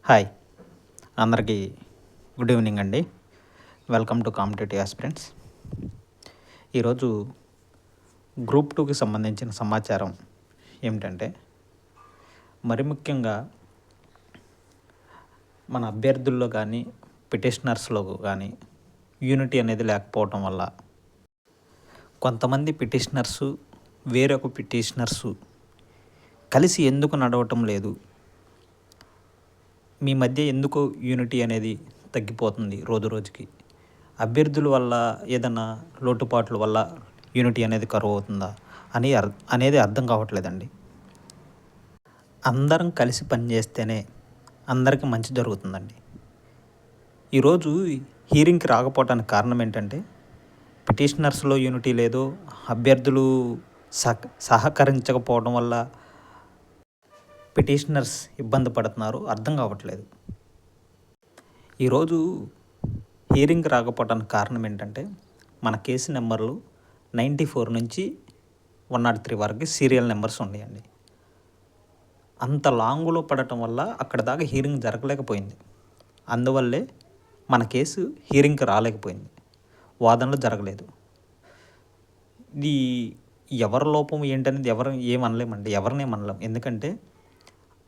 Hi, అందరికీ good evening అండి. Welcome to competitive aspirants. ఈరోజు గ్రూప్ 2కి సంబంధించిన సమాచారం ఏమిటంటే, మరి ముఖ్యంగా మన అభ్యర్థుల్లో కానీ పిటిషనర్స్లో కానీ యూనిటీ అనేది లేకపోవటం వల్ల కొంతమంది పిటిషనర్సు వేరొక పిటిషనర్సు కలిసి ఎందుకు నడవటం లేదు, మీ మధ్య ఎందుకో యూనిటీ అనేది తగ్గిపోతుంది రోజు రోజుకి, అభ్యర్థుల వల్ల ఏదైనా లోటుపాట్ల వల్ల యూనిటీ అనేది కరువు అవుతుందా అనేది అర్థం కావట్లేదండి. అందరం కలిసి పనిచేస్తేనే అందరికీ మంచి జరుగుతుందండి. ఈరోజు హీరింగ్కి రాకపోవటానికి కారణం ఏంటంటే, పిటిషనర్స్లో యూనిటీ లేదు, అభ్యర్థులు సహకరించకపోవడం వల్ల పిటిషనర్స్ ఇబ్బంది పడుతున్నారు, అర్థం కావట్లేదు. ఈరోజు హీరింగ్ రాకపోవడానికి కారణం ఏంటంటే, మన కేసు నెంబర్లు 94 నుంచి 103 వరకు సీరియల్ నెంబర్స్ ఉన్నాయండి. అంత లాంగ్లో పడటం వల్ల అక్కడ దాకా హీరింగ్ జరగలేకపోయింది. అందువల్లే మన కేసు హీరింగ్కి రాలేకపోయింది, వాదనలు జరగలేదు. ఇది ఎవరి లోపం ఏంటనేది ఏమనలేమండి, ఎవరినేమనలేం. ఎందుకంటే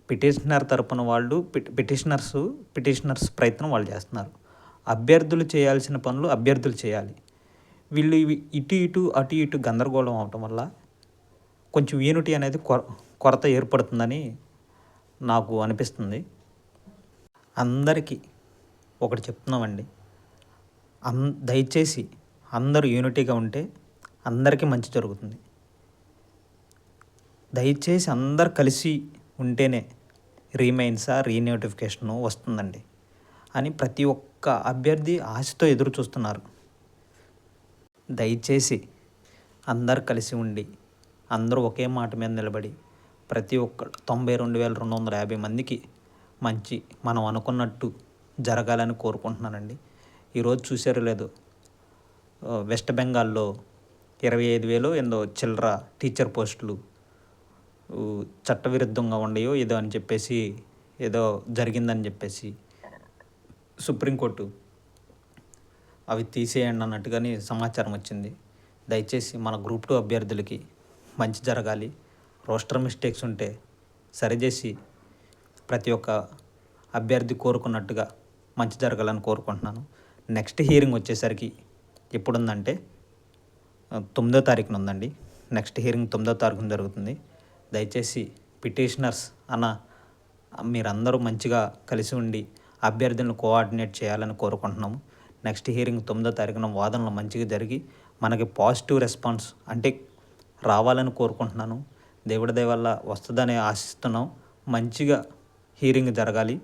పిటిషనర్ తరపున వాళ్ళు పిటిషనర్స్ ప్రయత్నం వాళ్ళు చేస్తున్నారు. అభ్యర్థులు చేయాల్సిన పనులు అభ్యర్థులు చేయాలి. వీళ్ళు అటు ఇటు గందరగోళం అవటం వల్ల కొంచెం యూనిటీ అనేది కొరత ఏర్పడుతుందని నాకు అనిపిస్తుంది. అందరికీ ఒకటి చెప్తున్నామండి, దయచేసి అందరూ యూనిటీగా ఉంటే అందరికీ మంచి జరుగుతుంది. దయచేసి అందరు కలిసి ఉంటేనే రీనోటిఫికేషను వస్తుందండి అని ప్రతి ఒక్క అభ్యర్థి ఆశతో ఎదురు చూస్తున్నారు. దయచేసి అందరు కలిసి ఉండి, అందరూ ఒకే మాట మీద నిలబడి ప్రతి ఒక్క 92,250 మందికి మంచి మనం అనుకున్నట్టు జరగాలని కోరుకుంటున్నానండి. ఈరోజు చూసారో లేదో, వెస్ట్ బెంగాల్లో 25,000 ఎంతో చిల్లర టీచర్ పోస్టులు చట్టవిరుద్ధంగా ఉండయో ఏదో అని చెప్పేసి, ఏదో జరిగిందని చెప్పేసి సుప్రీంకోర్టు అవి తీసేయండి అన్నట్టుగానే సమాచారం వచ్చింది. దయచేసి మన గ్రూప్ 2 అభ్యర్థులకి మంచి జరగాలి, రోస్టర్ మిస్టేక్స్ ఉంటే సరిచేసి ప్రతి ఒక్క అభ్యర్థి కోరుకున్నట్టుగా మంచి జరగాలని కోరుకుంటున్నాను. నెక్స్ట్ హీరింగ్ వచ్చేసరికి ఎప్పుడుందంటే 9వ తారీఖున ఉందండి. నెక్స్ట్ హీరింగ్ 9వ తారీఖున జరుగుతుంది. దయచేసి పిటిషనర్స్ మీరందరూ మంచిగా కలిసి ఉండి అభ్యర్థులను కోఆర్డినేట్ చేయాలని కోరుకుంటున్నాము. నెక్స్ట్ హీరింగ్ 9వ తారీఖున వాదనలు మంచిగా జరిగి మనకి పాజిటివ్ రెస్పాన్స్ అంటే రావాలని కోరుకుంటున్నాను. దేవుడి దయ వల్ల వస్తుందని ఆశిస్తున్నాం. మంచిగా హీరింగ్ జరగాలి.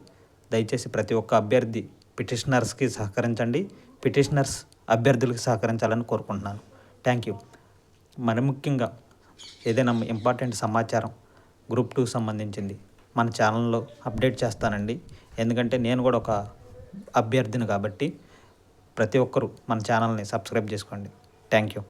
దయచేసి ప్రతి ఒక్క అభ్యర్థి పిటిషనర్స్కి సహకరించండి, పిటిషనర్స్ అభ్యర్థులకి సహకరించాలని కోరుకుంటున్నాను. Thank you. మరి ముఖ్యంగా ఏదైనా ఇంపార్టెంట్ సమాచారం గ్రూప్ 2 సంబంధించింది మన ఛానల్లో అప్డేట్ చేస్తానండి. ఎందుకంటే నేను కూడా ఒక అభ్యర్థిని కాబట్టి ప్రతి ఒక్కరూ మన ఛానల్ని సబ్స్క్రైబ్ చేసుకోండి. Thank you.